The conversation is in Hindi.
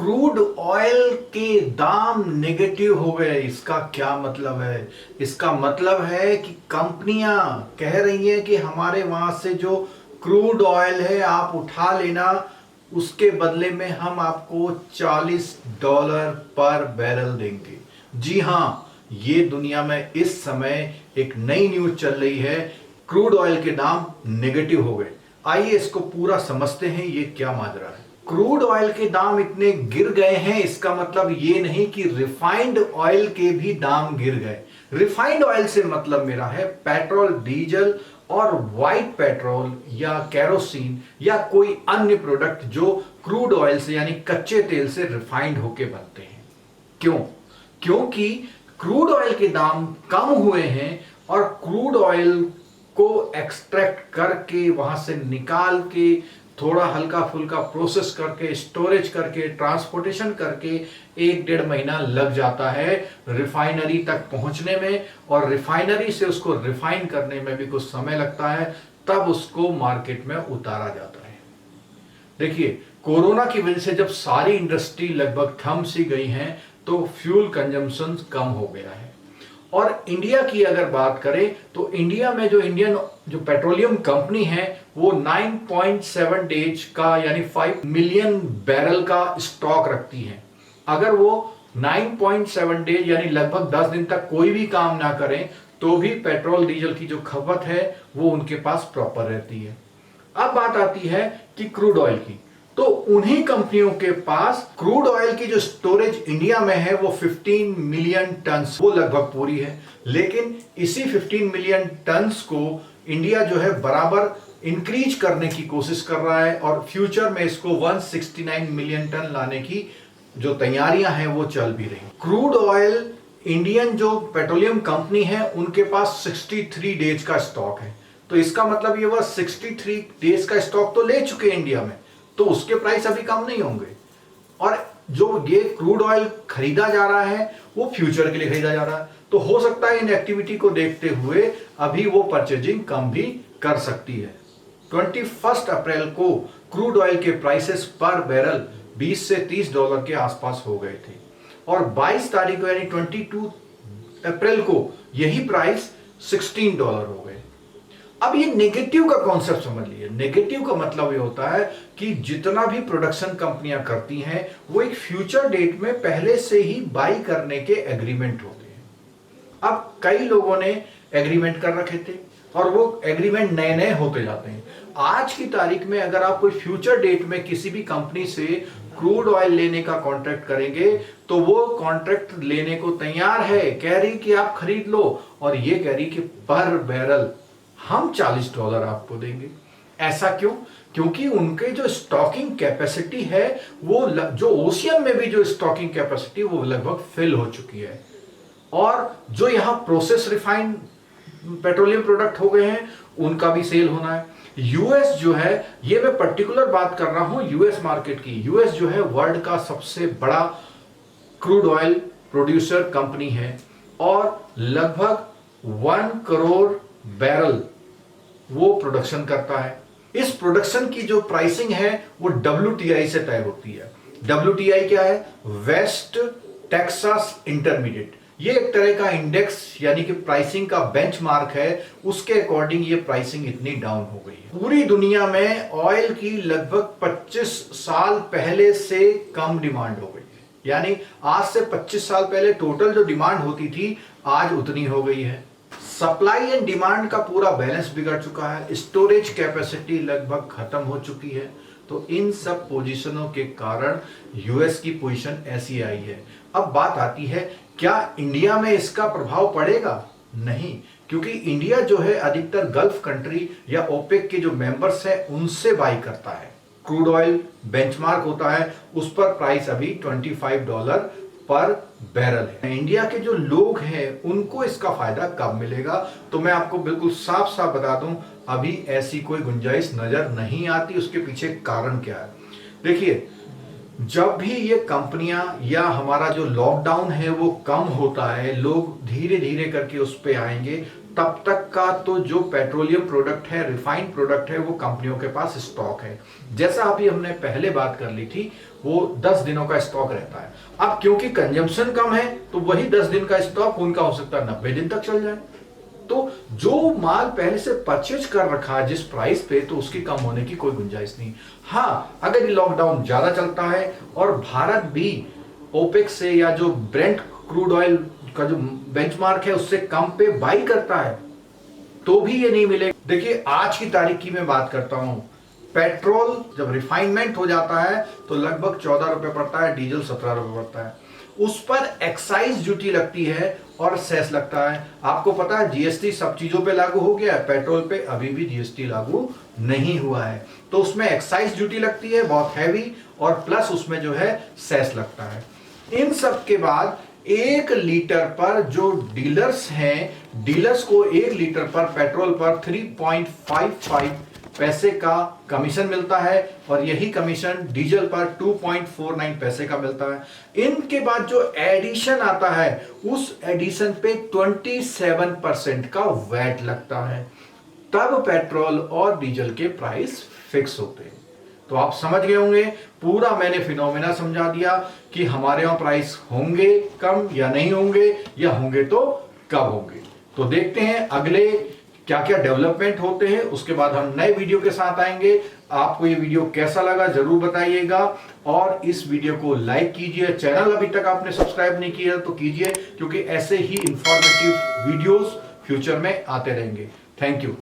क्रूड ऑयल के दाम नेगेटिव हो गए। इसका क्या मतलब है? इसका मतलब है कि कंपनियां कह रही हैं कि हमारे वहां से जो क्रूड ऑयल है आप उठा लेना, उसके बदले में हम आपको $40 पर बैरल देंगे। जी हां, ये दुनिया में इस समय एक नई न्यूज चल रही है। क्रूड ऑयल के दाम नेगेटिव हो गए। आइए इसको पूरा समझते हैं, ये क्या माजरा है। क्रूड ऑयल के दाम इतने गिर गए हैं, इसका मतलब ये नहीं कि रिफाइंड ऑयल के भी दाम गिर गए। रिफाइंड ऑयल से मतलब मेरा है पेट्रोल, डीजल और व्हाइट पेट्रोल या केरोसिन या कोई अन्य प्रोडक्ट जो क्रूड ऑयल से यानी कच्चे तेल से रिफाइंड होके बनते हैं। क्यों? क्योंकि क्रूड ऑयल के दाम कम हुए हैं और क्रूड ऑयल को एक्सट्रैक्ट करके वहां से निकाल के थोड़ा हल्का फुल्का प्रोसेस करके स्टोरेज करके ट्रांसपोर्टेशन करके 1-1.5 महीना लग जाता है रिफाइनरी तक पहुंचने में, और रिफाइनरी से उसको रिफाइन करने में भी कुछ समय लगता है, तब उसको मार्केट में उतारा जाता है। देखिए, कोरोना की वजह से जब सारी इंडस्ट्री लगभग थम सी गई हैं तो फ्यूल कंजम्पशन कम हो गया है। और इंडिया की अगर बात करें तो इंडिया में जो पेट्रोलियम कंपनी है वो 9.7 डेज का यानी 5 मिलियन बैरल का स्टॉक रखती है। अगर वो 9.7 डेज यानी लगभग 10 दिन तक कोई भी काम ना करें तो भी पेट्रोल डीजल की जो खपत है वो उनके पास प्रॉपर रहती है। अब बात आती है कि क्रूड ऑयल की, तो उन्हीं कंपनियों के पास क्रूड ऑयल की जो स्टोरेज इंडिया में है वो 15 मिलियन टन्स, वो लगभग पूरी है। लेकिन इसी 15 मिलियन टन्स को इंडिया जो है बराबर इंक्रीज करने की कोशिश कर रहा है और फ्यूचर में इसको 169 मिलियन टन लाने की जो तैयारियां हैं वो चल भी रही। क्रूड ऑयल इंडियन जो पेट्रोलियम कंपनी है उनके पास 63 डेज का स्टॉक है। तो इसका मतलब ये वह 63 डेज का स्टॉक तो ले चुके हैं इंडिया में, तो उसके प्राइस अभी कम नहीं होंगे। और जो ये क्रूड ऑयल खरीदा जा रहा है वो फ्यूचर के लिए खरीदा जा रहा है, तो हो सकता है इन एक्टिविटी को देखते हुए अभी वो परचेजिंग कम भी कर सकती है। 21 अप्रैल को क्रूड ऑयल के प्राइसेस पर बैरल 20 से $30 के आसपास हो गए थे और 22 तारीख को यानी 22 अप्रैल को यही प्राइस $16 हो गए। अब ये नेगेटिव का कॉन्सेप्ट समझ लीजिए। नेगेटिव का मतलब ये होता है कि जितना भी प्रोडक्शन कंपनियां करती हैं वो एक फ्यूचर डेट में पहले से ही बाई करने के एग्रीमेंट होते हैं। अब कई लोगों ने एग्रीमेंट कर रखे थे और वो एग्रीमेंट नए नए होते जाते हैं। आज की तारीख में अगर आप कोई फ्यूचर डेट में किसी भी कंपनी से क्रूड ऑयल लेने का कॉन्ट्रैक्ट करेंगे तो वो कॉन्ट्रैक्ट लेने को तैयार है, कह रही कि आप खरीद लो, और ये कह रही कि पर बैरल हम $40 आपको देंगे। ऐसा क्यों? क्योंकि उनके जो स्टॉकिंग कैपेसिटी है वो जो ओशियन में भी जो स्टॉकिंग कैपेसिटी वो लगभग फिल हो चुकी है, और जो यहां प्रोसेस रिफाइंड पेट्रोलियम प्रोडक्ट हो गए हैं उनका भी सेल होना है। यूएस जो है, ये मैं पर्टिकुलर बात कर रहा हूं यूएस मार्केट की। यूएस जो है वर्ल्ड का सबसे बड़ा क्रूड ऑयल प्रोड्यूसर कंपनी है और लगभग 1 करोड़ बैरल वो प्रोडक्शन करता है। इस प्रोडक्शन की जो प्राइसिंग है वो WTI से तय होती है। WTI क्या है? West Texas intermediate. ये एक तरह का इंडेक्स यानी कि प्राइसिंग का बेंचमार्क है, उसके अकॉर्डिंग ये प्राइसिंग इतनी डाउन हो गई है। पूरी दुनिया में ऑयल की लगभग 25 साल पहले से कम डिमांड हो गई है, यानी आज से 25 साल पहले टोटल जो डिमांड होती थी आज उतनी हो गई है। सप्लाई एंड डिमांड का पूरा बैलेंस बिगड़ चुका है, स्टोरेज कैपेसिटी लगभग खत्म हो चुकी है। तो इन सब पोजीशनों के कारण यूएस की पोजीशन ऐसी आई है। अब बात आती है क्या इंडिया में इसका प्रभाव पड़ेगा? नहीं, क्योंकि इंडिया जो है अधिकतर गल्फ कंट्री या ओपेक के जो मेंबर्स हैं उनसे बाई करता है। क्रूड ऑयल बेंचमार्क होता है, उस पर प्राइस अभी $25 पर बैरल है। इंडिया के जो लोग हैं उनको इसका फायदा कब मिलेगा? तो मैं आपको बिल्कुल साफ साफ बता दूं, अभी ऐसी कोई गुंजाइश नजर नहीं आती। उसके पीछे कारण क्या है? देखिए, जब भी ये कंपनियां या हमारा जो लॉकडाउन है वो कम होता है, लोग धीरे धीरे करके उस पे आएंगे, तब तक का तो जो पेट्रोलियम प्रोडक्ट है, रिफाइंड प्रोडक्ट है, वो कंपनियों के पास स्टॉक है। जैसा अभी हमने पहले बात कर ली थी, वो 10 दिनों का स्टॉक रहता है। अब क्योंकि कंजम्पशन कम है तो वही 10 दिन का स्टॉक उनका हो सकता है 90 दिन तक चल जाए। तो जो माल पहले से परचेज कर रखा है जिस प्राइस पे, तो उसकी कम होने की कोई गुंजाइश नहीं। हाँ, अगर ये लॉकडाउन ज्यादा चलता है और भारत भी ओपेक से या जो ब्रेंट क्रूड ऑयल का जो बेंचमार्क है उससे कम पे बाई करता है, तो भी ये नहीं मिलेगा। देखिए, आज की तारीख की मैं बात करता हूं, पेट्रोल जब रिफाइनमेंट हो जाता है तो लगभग 14 रुपए पड़ता है, डीजल 17 रुपए पड़ता है। उस पर एक्साइज ड्यूटी लगती है और सेस लगता है। आपको पता है जीएसटी सब चीजों पे लागू हो गया है, पेट्रोल पे अभी भी जीएसटी लागू नहीं हुआ है। तो उसमें एक्साइज ड्यूटी लगती है बहुत हैवी, और प्लस उसमें जो है सेस लगता है। इन सब के बाद 1 लीटर पर जो डीलर्स हैं, डीलर्स को 1 लीटर पर पेट्रोल पर 3.55 पैसे का कमीशन मिलता है, और यही कमीशन डीजल पर 2.49 पैसे का मिलता है। इनके बाद जो एडिशन आता है, उस एडिशन पे 27% का वैट लगता है। तब पेट्रोल और डीजल के प्राइस फिक्स होते हैं। तो आप समझ गए होंगे, पूरा मैंने फिनोमेना समझा दिया कि हमारे यहां प्राइस होंगे कम या नहीं होंगे, या होंगे तो कब होंगे। तो देखते हैं अगले क्या क्या डेवलपमेंट होते हैं, उसके बाद हम नए वीडियो के साथ आएंगे। आपको ये वीडियो कैसा लगा जरूर बताइएगा, और इस वीडियो को लाइक कीजिए। चैनल अभी तक आपने सब्सक्राइब नहीं किया तो कीजिए, क्योंकि ऐसे ही इंफॉर्मेटिव वीडियोस फ्यूचर में आते रहेंगे। Thank you.